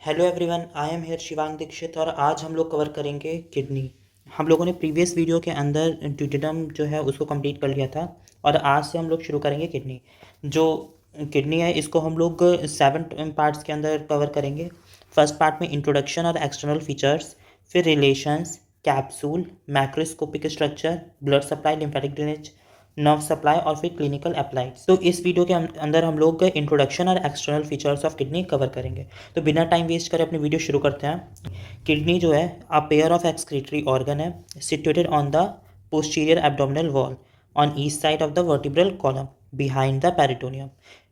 Hello everyone, I am here Shivang Dikshit और आज हम लोग कवर करेंगे किडनी। हम लोगों ने प्रीवियस वीडियो के अंदर ड्यूटेडम जो है उसको कंप्लीट कर लिया था और आज से हम लोग शुरू करेंगे किडनी। जो किडनी है इसको हम लोग 7 पार्ट्स के अंदर कवर करेंगे। फर्स्ट पार्ट में इंट्रोडक्शन और एक्सटर्नल फीचर्स, फिर relations, capsule, macroscopic structure, blood supply, lymphatic drainage, nerve supply और फिर क्लिनिकल अप्लाइड्स। तो इस वीडियो के अंदर हम लोग इंट्रोडक्शन और external features of kidney cover करेंगे। तो बिना टाइम वेस्ट करे अपनी वीडियो शुरू करते हैं। किडनी जो है a pair of excretory organ है, situated on the posterior abdominal wall on east side of the vertebral column behind the peritoneum.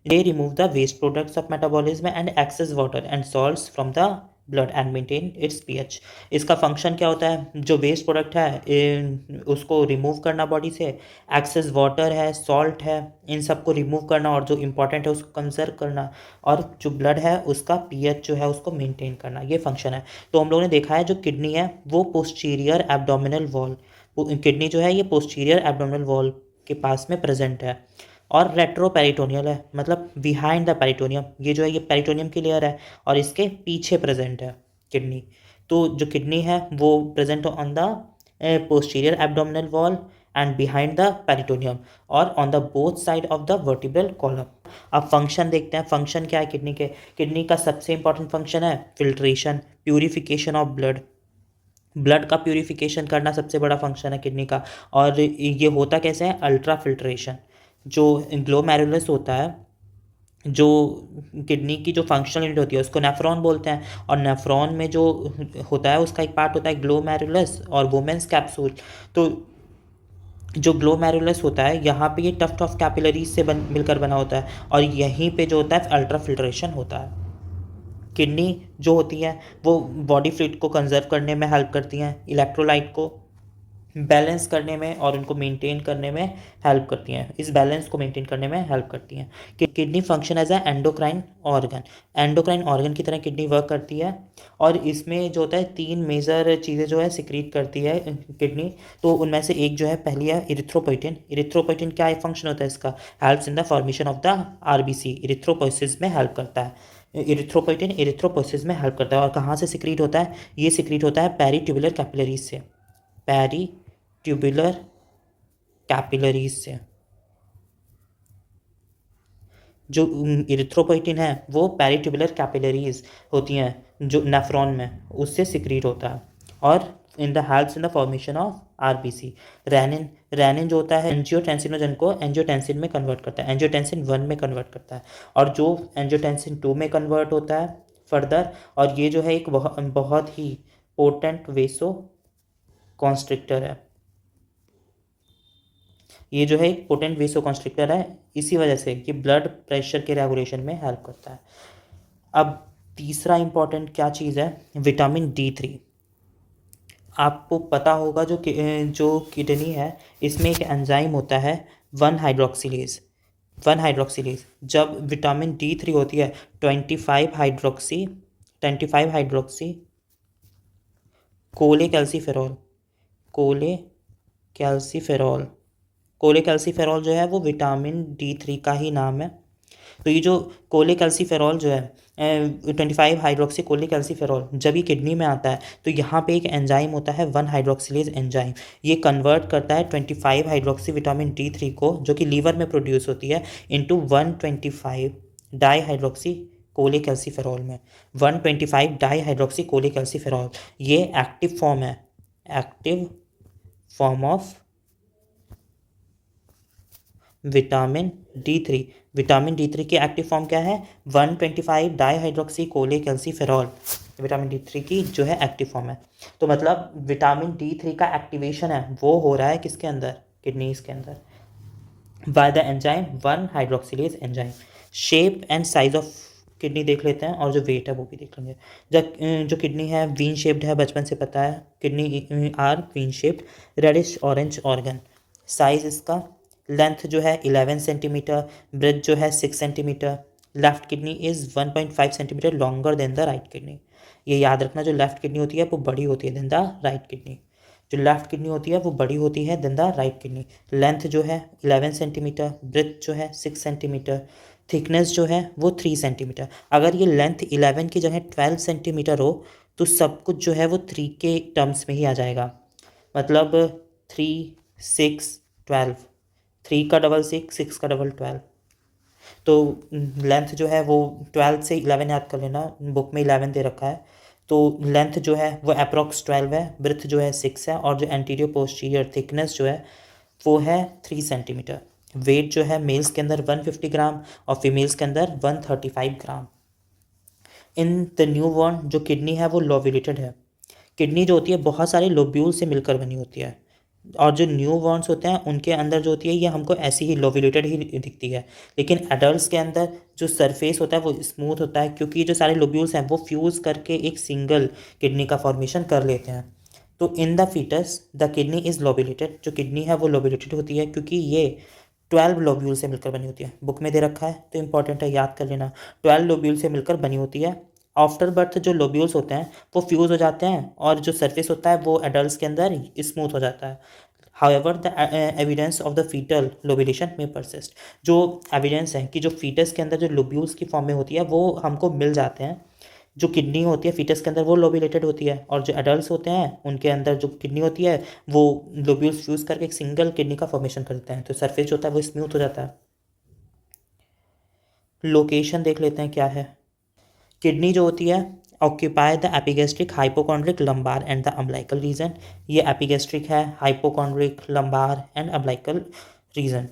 They remove the waste products of metabolism and excess water and salts from the blood and maintain its pH. इसका function क्या होता है? जो waste product है उसको remove करना body से, excess water है, सॉल्ट है, इन सबको रिमूव करना और जो इम्पोर्टेंट है उसको कंजर्व करना, और जो ब्लड है उसका पीएच जो है उसको मेंटेन करना, ये फंक्शन है। तो हम लोगों ने देखा है जो किडनी है वो पोस्टीरियर एब्डोमिनल वॉल, किडनी जो है ये पोस्टीरियर एब्डोमिनल वॉल के पास में प्रेजेंट है और रेट्रोपेरिटोनियल है, मतलब बिहाइंड द पेरिटोनियम। ये जो है ये पेरिटोनियम की लेयर है और इसके पीछे प्रेजेंट है किडनी। तो जो किडनी है वो present on the posterior abdominal wall and behind the peritoneum और on the both side of the vertebral column. अब फंक्शन देखते हैं, फंक्शन क्या है किडनी के। किडनी का सबसे इंपॉर्टेंट फंक्शन है filtration, purification of blood. Blood का प्यूरिफिकेशन करना सबसे बड़ा फंक्शन है किडनी का। और ये होता कैसे है? Ultra filtration. जो ग्लोमेरुलस होता है, जो किडनी की जो फंक्शनल यूनिट होती है उसको नेफ्रॉन बोलते हैं, और नेफ्रॉन में जो होता है उसका एक पार्ट होता है ग्लोमेरुलस और वुमेन्स कैप्सूल। तो जो ग्लोमेरुलस होता है यहाँ पे ये टफ्ट ऑफ कैपिलरीज से मिलकर बना होता है और यहीं पे जो होता है अल्ट्रा फिल्ट्रेशन होता है। किडनी जो होती है वो बॉडी फ्लूइड को कंजर्व करने में हेल्प करती हैं, इलेक्ट्रोलाइट को बैलेंस करने में और उनको मेंटेन करने में हेल्प करती हैं, इस बैलेंस को मेंटेन करने में हेल्प करती हैं। Kidney function as a endocrine organ, endocrine organ की तरह किडनी वर्क करती है और इसमें जो होता है 3 मेजर चीज़ें जो है सिक्रीट करती है किडनी। तो उनमें से एक जो है पहली है इरिथ्रोपोइटिन। इरिथ्रोपोइटिन क्या फंक्शन होता है इसका? Helps in the formation of the RBC, erythropoiesis में हेल्प करता है। इरिथ्रोपोइटिन इरिथ्रोपोइसिस में हेल्प करता है और कहाँ से सिक्रीट होता है? ये सिक्रीट होता है पेरीट्यूबुलर कैपिलरीज से, पेरीट्यूबुलर कैपिलरीज से। जो इरिथ्रोपोइटिन है वो पेरीट्यूबुलर कैपिलरीज होती हैं जो नेफ्रॉन में, उससे सिक्रीट होता है और in the helps in the formation of RBC. Renin, renin जो होता है एंजियोटेंसिनोजन को एंजियोटेंसिन में कन्वर्ट करता है, एंजियोटेंसिन 1 में कन्वर्ट करता है, और जो एंजियोटेंसिन 2 में कन्वर्ट होता है फर्दर। और ये जो है एक बहुत ही पोटेंट वेसो कॉन्स्ट्रिक्टर है, ये जो है एक पोटेंट वेसो कॉन्स्ट्रिक्टर है, इसी वजह से कि ब्लड प्रेशर के रेगुलेशन में हेल्प करता है। अब तीसरा इंपॉर्टेंट क्या चीज़ है? Vitamin D3। आपको पता होगा जो किडनी है इसमें एक एंजाइम होता है 1 हाइड्रोक्सिलेज। 1 हाइड्रोक्सिलेज जब विटामिन D3 होती है 25 हाइड्रोक्सी कोले कैल्सीफेरॉल, कोले कैल्सीफेरॉल, कोले कैल्सीफेरॉल जो है वो विटामिन D3 का ही नाम है। तो ये जो कोले कैल्सीफेरॉल जो है 25 हाइड्रोक्सी कोले कैल्सीफेरॉल जब ये किडनी में आता है तो यहाँ पे एक एंजाइम होता है 1 हाइड्रोक्सिलेज एंजाइम। ये कन्वर्ट करता है 25 हाइड्रोक्सी विटामिन D3 को, जो कि लीवर में प्रोड्यूस होती है, इंटू 125 डाई हाइड्रोक्सी कोले कैल्सीफेरॉल में। 125 डाई हाइड्रोक्सी कोले कैल्सीफेरॉल ये एक्टिव फॉर्म है, active form of vitamin D3। Vitamin D3 की एक्टिव फॉर्म क्या है? 125 डाई हाइड्रोक्सी कोले कैल्सीफेरॉल विटामिन D3 की जो है एक्टिव फॉर्म है। तो मतलब विटामिन D3 का एक्टिवेशन है वो हो रहा है किसके अंदर? किडनीज के अंदर, by the enzyme 1 hydroxylase enzyme. Shape and size of kidney देख लेते हैं और जो वेट है वो भी देख लेंगे। जब जो किडनी है वीन शेप्ड है, बचपन से पता है kidney are bean shaped, reddish orange organ. Size इसका, लेंथ जो है 11 सेंटीमीटर, ब्रेथ जो है 6 centimetre. Left kidney is 1.5 centimetre longer than the right kidney. ये याद रखना, जो लेफ्ट किडनी होती है वो बड़ी होती है देन द राइट किडनी, जो लेफ्ट किडनी होती है वो बड़ी होती है than the right kidney. Length जो है 11 सेंटीमीटर, ब्रेथ जो है 6 सेंटीमीटर, थिकनेस जो है वो 3 सेंटीमीटर। अगर ये लेंथ 11 की जगह 12 सेंटीमीटर हो तो सब कुछ जो है वो 3 के टर्म्स में ही आ जाएगा। मतलब 3 6 12, 3 का डबल 6, 6 का डबल 12। तो लेंथ जो है वो 12 से 11 याद कर लेना, बुक में 11 दे रखा है। तो लेंथ जो है वो अप्रॉक्स 12 है, ब्रेथ जो है 6 है, और जो एंटीरियर पोस्टीरियर थिकनेस जो है वो है 3 सेंटीमीटर। वेट जो है मेल्स के अंदर 150 ग्राम और फीमेल्स के अंदर 135 ग्राम। इन द न्यू बॉर्न जो किडनी है वो लोब्यूलेटेड है। किडनी जो होती है बहुत सारे लोब्यूल से मिलकर बनी होती है, और जो न्यू बॉर्न्स होते हैं उनके अंदर जो होती है ये हमको ऐसी ही लोब्यूलेटेड ही दिखती है। लेकिन एडल्ट्स के अंदर जो सरफेस होता है वो स्मूथ होता है, क्योंकि जो सारे लोब्यूल्स हैं वो फ्यूज़ करके एक सिंगल किडनी का फॉर्मेशन कर लेते हैं। तो in the foetus the kidney is lobulated. जो किडनी है वो लोब्यूलेटेड होती है क्योंकि ये 12 लोब्यूल से मिलकर बनी होती है। बुक में दे रखा है तो इंपॉर्टेंट है, याद कर लेना। 12 लोब्यूल से मिलकर बनी होती है। आफ्टर बर्थ जो लोब्यूल्स होते हैं वो फ्यूज़ हो जाते हैं, और जो सरफेस होता है वो एडल्ट्स के अंदर स्मूथ हो जाता है। However the evidence of the foetal lobulation में परसिस्ट। जो एविडेंस है कि जो फीटस के अंदर जो लोब्यूल्स की फॉर्म में होती है वो हमको मिल जाते हैं। जो किडनी होती है फीटस के अंदर वो लोबुलेटेड होती है, और जो एडल्ट्स होते हैं उनके अंदर जो किडनी होती है वो लोब्यूल्स फ्यूज़ करके एक सिंगल किडनी का फॉर्मेशन करते हैं, तो सरफेस जो होता है वो स्मूथ हो जाता है। लोकेशन देख लेते हैं क्या है। किडनी जो होती है occupy the epigastric hypochondriac lumbar and the umbilical region. ये एपिगेस्ट्रिक है, hypochondriac, lumbar and umbilical region,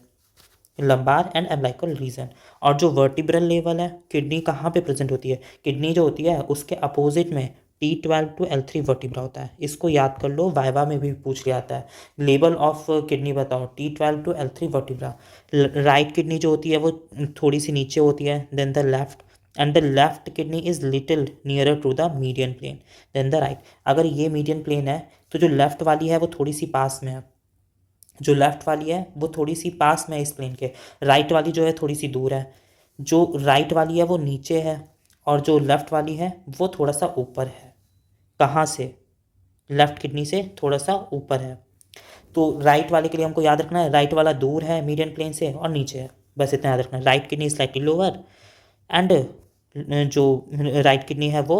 lumbar and umbilical region. और जो वर्टिब्रल लेवल है किडनी कहाँ पे प्रेजेंट होती है, किडनी जो होती है उसके अपोजिट में T12 to L3 वर्टिब्रा होता है। इसको याद कर लो, वाइवा में भी पूछ लिया आता है। लेवल ऑफ किडनी बताओ, T12 to L3 vertebra. Right kidney जो होती है वो थोड़ी सी नीचे होती है than the left, and the left kidney is little nearer to the median plane than the right. अगर ये मीडियन प्लेन है तो जो लेफ्ट वाली है वो थोड़ी सी पास में है, जो लेफ्ट वाली है वो थोड़ी सी पास में है इस प्लेन के। राइट वाली जो है थोड़ी सी दूर है। जो राइट वाली है वो नीचे है, और जो लेफ्ट वाली है वो थोड़ा सा ऊपर है। कहाँ से? लेफ्ट किडनी से थोड़ा सा ऊपर है। तो राइट वाले के लिए हमको याद रखना है राइट वाला दूर है मीडियन प्लेन से और नीचे है, बस इतना याद रखना है। Right kidney slightly lower, and जो राइट किडनी है वो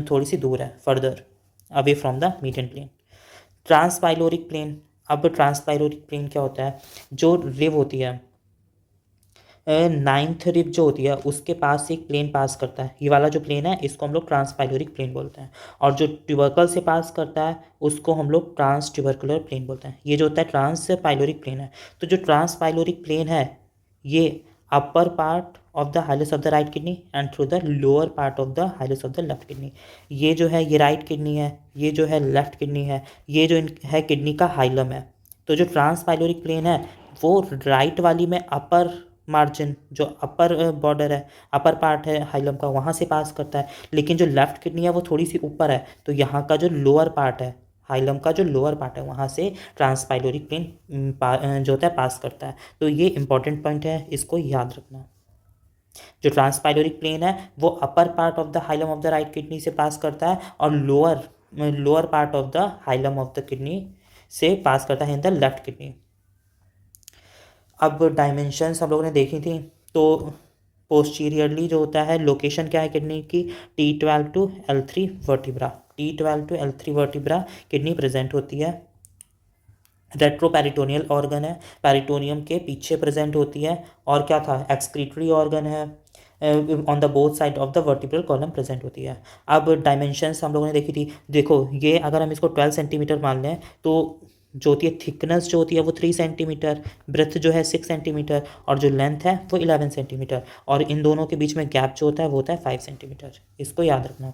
थोड़ी सी दूर है, further away from the median plane. Transpyloric plane. अब ट्रांसपाइलोरिक प्लेन क्या होता है, जो रिब होती है, नाइन्थ रिब जो होती है उसके पास से एक प्लेन पास करता है। ये वाला जो प्लेन है इसको हम लोग ट्रांसपाइलोरिक प्लेन बोलते हैं, और जो ट्यूबरकल से पास करता है उसको हम लोग ट्रांस ट्यूबरकुलर प्लेन बोलते हैं। ये जो होता है ट्रांसपाइलोरिक प्लेन है। तो जो ट्रांसपाइलोरिक प्लेन है ये upper part of the hilus of the right kidney and through the lower part of the hilus of the left kidney. ये जो है ये राइट किडनी है, ये जो है लेफ्ट किडनी है, ये जो है किडनी का हाइलम है। तो जो ट्रांसपाइलोरिक प्लेन है वो राइट वाली में अपर मार्जिन, जो अपर बॉर्डर है, अपर पार्ट है हाइलम का, वहाँ से पास करता है। लेकिन जो लेफ्ट किडनी है वो थोड़ी सी ऊपर है, तो यहाँ का जो लोअर पार्ट है हाइलम का, जो लोअर पार्ट है वहाँ से ट्रांसपाइलोरिक प्लेन जो होता है पास करता है। तो ये इंपॉर्टेंट पॉइंट है, इसको याद रखना। जो ट्रांसपाइलोरिक प्लेन है वो अपर part of the hilum of the right kidney से पास करता है, और lower part of the hilum of the kidney से पास करता है इन द लेफ्ट किडनी। अब डायमेंशंस हम लोगों ने देखी थी, तो पोस्टीरियरली जो होता है लोकेशन क्या है किडनी की, T12 to L3 vertebra. T12 to L3 vertebra kidney present होती है। रेट्रोपेरिटोनियल ऑर्गन है, पेरिटोनियम के पीछे प्रेजेंट होती है। और क्या था, एक्सक्रीटरी ऑर्गन है, on the both side of the vertebral column present होती है। अब डायमेंशंस हम लोगों ने देखी थी। देखो ये अगर हम इसको 12 सेंटीमीटर मान लें तो जो होती है थिकनेस जो होती है वो 3 सेंटीमीटर, ब्रेथ जो है 6 सेंटीमीटर, और जो लेंथ है वो 11 सेंटीमीटर, और इन दोनों के बीच में गैप जो होता है वो होता है 5 सेंटीमीटर। इसको याद रखना।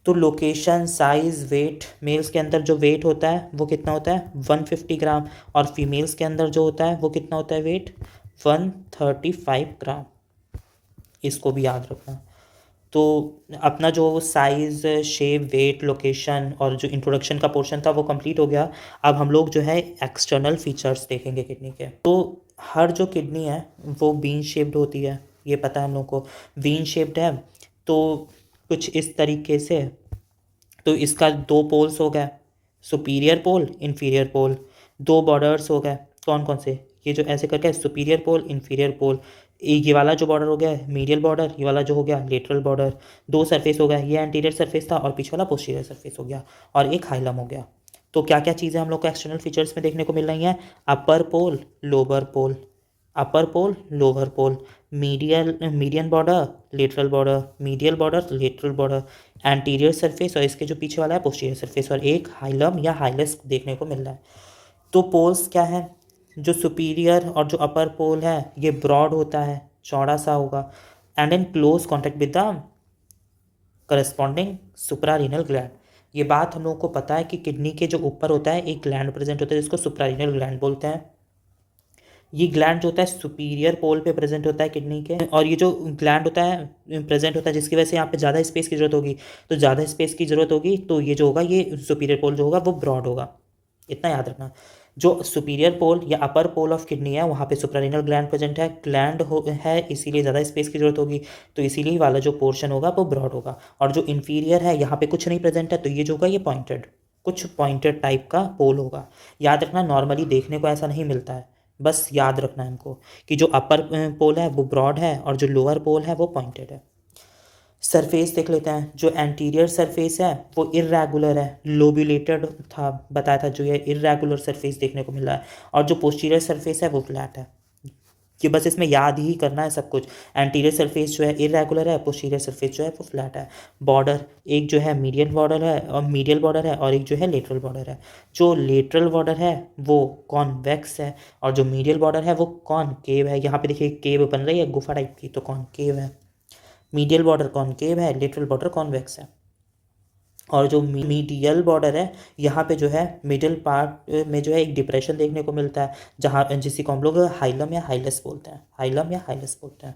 तो लोकेशन, साइज़, वेट, मेल्स के अंदर जो वेट होता है वो कितना होता है 150 ग्राम, और फीमेल्स के अंदर जो होता है वो कितना होता है वेट 135 ग्राम। इसको भी याद रखना। तो अपना जो साइज़, शेप, वेट, लोकेशन और जो इंट्रोडक्शन का पोर्शन था वो कंप्लीट हो गया। अब हम लोग जो है एक्सटर्नल फीचर्स देखेंगे किडनी के। तो हर जो किडनी है वो बीन शेप्ड होती है, ये पता है हम लोग को। बीन शेप्ड है तो कुछ इस तरीके से, तो इसका 2 पोल्स हो गए, सुपीरियर पोल, इन्फीरियर पोल। 2 बॉर्डर्स हो गए, कौन कौन से, ये जो ऐसे करके सुपीरियर पोल, इन्फीरियर पोल। एक ये वाला जो बॉर्डर हो गया मीडियल बॉर्डर, ये वाला जो हो गया लेटरल बॉर्डर, दो सरफेस हो गया, ये एंटीरियर सरफेस था और पीछे वाला पोस्टीरियर सरफेस हो गया, और एक हाइलम हो गया। तो क्या क्या चीज़ें हम लोग को एक्सटर्नल फीचर्स में देखने को मिल रही हैं? Upper pole, lower pole, upper pole, lower pole, median border, lateral border, medial border, lateral border, anterior surface और इसके जो पीछे वाला है पोस्टीरियर सरफेस, और एक हाइलम या हाइलस देखने को मिल रहा है। तो पोल्स क्या है? जो सुपीरियर और जो अपर पोल है ये ब्रॉड होता है, चौड़ा सा होगा, and in close contact with the corresponding suprarenal gland. ये बात हम लोगों को पता है कि किडनी के जो ऊपर होता है एक ग्लैंड प्रेजेंट होता है जिसको सुप्रारीनल ग्लैंड बोलते हैं। ये ग्लैंड जो होता है सुपीरियर पोल पे प्रेजेंट होता है किडनी के, और ये जो ग्लैंड होता है प्रेजेंट होता है जिसकी वजह से यहाँ पे ज़्यादा स्पेस की जरूरत होगी, तो ज़्यादा स्पेस की जरूरत होगी तो ये जो होगा ये सुपीरियर पोल जो होगा वो ब्रॉड होगा। इतना याद रखना। जो सुपीरियर पोल या अपर पोल ऑफ किडनी है वहाँ पे सुप्रारीनल ग्लैंड प्रेजेंट है, ग्लैंड है इसीलिए ज़्यादा स्पेस की जरूरत होगी, तो इसीलिए वाला जो पोर्शन होगा वो ब्रॉड होगा। और जो इन्फीरियर है यहाँ पे कुछ नहीं प्रेजेंट है, तो ये जो होगा ये पॉइंटेड, कुछ पॉइंटेड टाइप का पोल होगा। याद रखना नॉर्मली देखने को ऐसा नहीं मिलता है, बस याद रखना है हमको कि जो अपर पोल है वो ब्रॉड है और जो लोअर पोल है वो पॉइंटेड है। सरफेस देख लेते हैं। जो एंटीरियर सरफेस है वो इर्रेगुलर है, लोब्यूलेटेड था बताया था, जो ये इर्रेगुलर सरफेस देखने को मिल रहा है, और जो पोस्टीरियर सरफेस है वो फ्लैट है। कि बस इसमें याद ही करना है सब कुछ। एंटीरियर सरफेस जो है इरेगुलर है, पोस्टीरियर सरफेस जो है वो फ्लैट है। बॉर्डर एक जो है मीडियन बॉर्डर है और मीडियल बॉर्डर है, और एक जो है लेटरल बॉर्डर है। जो लेटरल बॉर्डर है वो कॉन्वेक्स है और जो मीडियल बॉर्डर है वो कॉनकेव है। यहाँ पे देखिए केव बन रही है गुफा टाइप की, तो कॉनकेव है। मीडियल बॉर्डर कॉनकेव है, लेटरल बॉर्डर कॉन्वेक्स है। और जो मीडियल बॉर्डर है यहाँ पे जो है मिडिल पार्ट में जो है एक डिप्रेशन देखने को मिलता है, जहाँ जिसी को हम लोग हाइलम या हाइलस बोलते हैं, हाइलम या हाइलस बोलते हैं।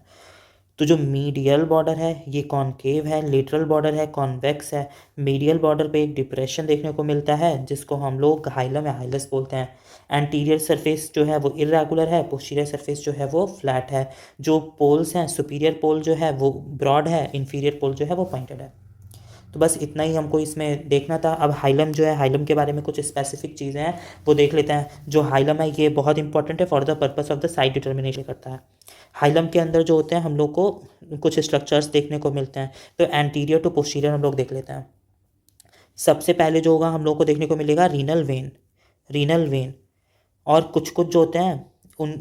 तो जो मीडियल बॉर्डर है ये कॉनकेव है, लेटरल बॉर्डर है कॉन्वेक्स है। मीडियल बॉर्डर पे एक डिप्रेशन देखने को मिलता है जिसको हम लोग हाइलम या हाइलस बोलते हैं। एंटीरियर सरफेस जो है वो इरेगुलर है, पोस्टीरियर सरफेस जो है वो फ्लैट है। जो पोल्स हैं सुपीरियर पोल जो है वो ब्रॉड है, इन्फीरियर पोल जो है वो पॉइंटेड है। तो बस इतना ही हमको इसमें देखना था। अब हाइलम जो है, हाइलम के बारे में कुछ स्पेसिफिक चीज़ें हैं वो देख लेते हैं। जो हाइलम है ये बहुत इंपॉर्टेंट है for the purpose of the site determination करता है। हाइलम के अंदर जो होते हैं हम लोग को कुछ स्ट्रक्चर्स देखने को मिलते हैं। तो एंटीरियर टू पोस्टीरियर हम लोग देख लेते हैं। सबसे पहले जो होगा हम लोग को देखने को मिलेगा रीनल वेन, रीनल वेन। और कुछ कुछ जो होते हैं उन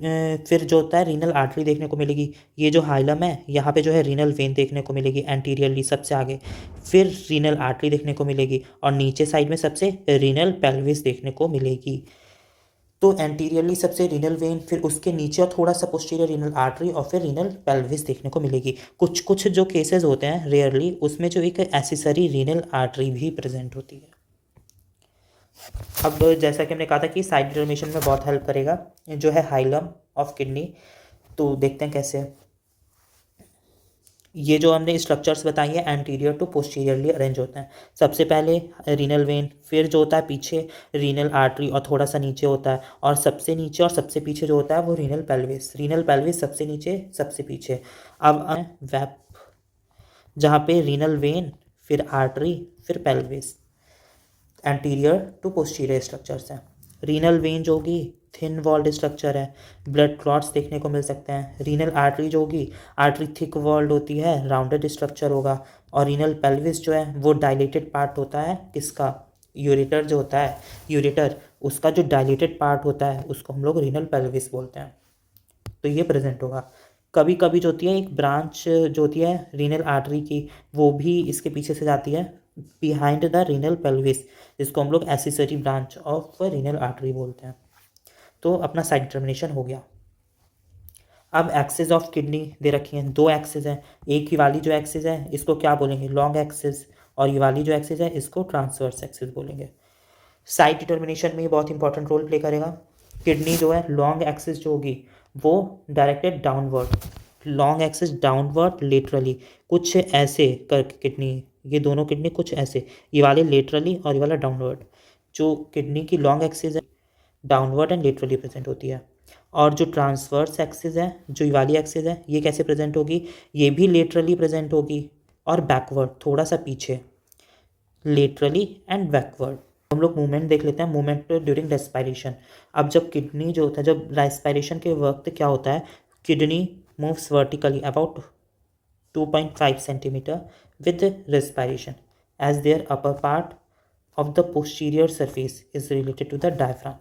फिर जो होता है रीनल आर्टरी देखने को मिलेगी। ये जो हाइलम है यहाँ पे जो है रीनल वेन देखने को मिलेगी एंटीरियरली सबसे आगे, फिर रीनल आर्टरी देखने को मिलेगी, और नीचे साइड में सबसे रीनल पेल्विस देखने को मिलेगी। तो एंटीरियरली सबसे रीनल वेन, फिर उसके नीचे और थोड़ा सा पोस्टीरियर रीनल आर्टरी, और फिर रीनल पेल्विस देखने को मिलेगी। कुछ कुछ जो केसेस होते हैं रेयरली उसमें जो एक एसेसरी रीनल आर्टरी भी प्रेजेंट होती है। अब जैसा कि हमने कहा था कि साइड डिटर्मिनेशन में बहुत हेल्प करेगा जो है हाइलम ऑफ किडनी। तो देखते हैं कैसे। ये जो हमने स्ट्रक्चर्स बताई है एंटीरियर टू पोस्टीरियरली अरेंज होते हैं। सबसे पहले रीनल वेन, फिर जो होता है पीछे रीनल आर्टरी और थोड़ा सा नीचे होता है, और सबसे नीचे और सबसे पीछे जो होता है वो रीनल पेल्विस, रीनल पेल्विस सबसे नीचे सबसे पीछे। अब वेप जहाँ पे रीनल वेन, फिर आर्टरी, फिर pelvis, anterior to posterior structures हैं। रीनल वेन जो होगी थिन वॉल्ड स्ट्रक्चर है, ब्लड क्लॉट्स देखने को मिल सकते हैं। रीनल आर्टरी जो होगी, आर्टरी थिक वॉल्ड होती है, राउंडेड स्ट्रक्चर होगा। और रीनल पेल्विस जो है वो डायलेटेड पार्ट होता है किसका, यूरेटर जो होता है, यूरेटर उसका जो डायलेटेड पार्ट होता है उसको हम लोग रीनल पेल्विस बोलते हैं। तो ये प्रेजेंट होगा। कभी कभी जो होती है एक ब्रांच जो होती है रीनल आर्टरी की वो भी इसके पीछे से जाती है बिहाइंड द रीनल पेल्विस, जिसको हम लोग accessory branch of renal artery बोलते हैं। तो अपना साइड डिटर्मिनेशन हो गया। अब एक्सिस ऑफ किडनी दे रखी हैं, दो एक्सिस हैं। एक ही वाली जो एक्सिस है इसको क्या बोलेंगे, लॉन्ग एक्सिस, और ये वाली जो एक्सिस है इसको ट्रांसवर्स एक्सिस बोलेंगे। साइड डिटर्मिनेशन में ये बहुत इंपॉर्टेंट रोल प्ले करेगा। किडनी जो है लॉन्ग एक्सिस जो होगी वो directed downward, long axis downward laterally, कुछ ऐसे करके किडनी, ये दोनों किडनी कुछ ऐसे, ये वाले लेटरली और ये वाला डाउनवर्ड। जो किडनी की लॉन्ग एक्सिस है डाउनवर्ड एंड लेटरली प्रेजेंट होती है। और जो ट्रांसवर्स एक्सिस है, जो ये वाली एक्सिस है, ये कैसे प्रेजेंट होगी, ये भी लेटरली प्रेजेंट होगी और बैकवर्ड थोड़ा सा पीछे, लेटरली एंड बैकवर्ड। हम लोग मूवमेंट देख लेते हैं, मूवमेंट ड्यूरिंग रेस्पिरेशन। अब जब किडनी जो होता है, जब रेस्पिरेशन के वक्त क्या होता है, kidney moves vertically about 2.5 centimeter with respiration, as their upper part of the posterior surface is related to the diaphragm.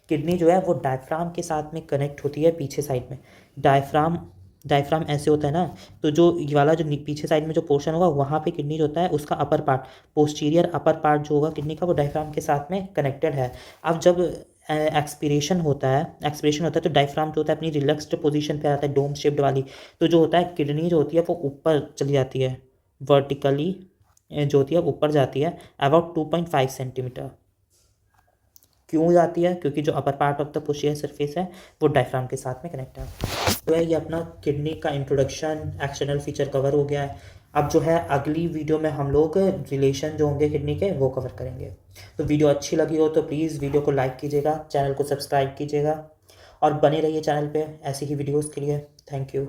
Kidney जो है वो डायफ्राम के साथ में कनेक्ट होती है पीछे साइड में. डायफ्राम ऐसे होता है ना, तो जो ये वाला जो पीछे साइड में जो पोर्शन होगा वहाँ पे किडनी जो होता है उसका upper part, posterior upper part जो होगा किडनी का, वो डायफ्राम के साथ में कनेक्टेड है. अब जब एक्सपीरेशन होता है तो डायफ्राम जो होता है अपनी रिलैक्स्ड पोजीशन पे आता है, डोम शेप्ड वाली. तो जो होता है किडनी जो होती है वो ऊपर चली जाती है, वर्टिकली जो होती है ऊपर जाती है अबाउट 2.5 सेंटीमीटर. क्यों जाती है? क्योंकि जो अपर part of the posterior surface है वो डायफ्राम के साथ में कनेक्ट है. तो ये अपना किडनी का इंट्रोडक्शन, एक्सटर्नल फीचर कवर हो गया है. अब जो है अगली वीडियो में हम लोग रिलेशन जो होंगे किडनी के वो कवर करेंगे. तो वीडियो अच्छी लगी हो तो प्लीज़ वीडियो को लाइक कीजिएगा, चैनल को सब्सक्राइब कीजिएगा और बने रहिए चैनल पे ऐसी ही वीडियोस के लिए. Thank you.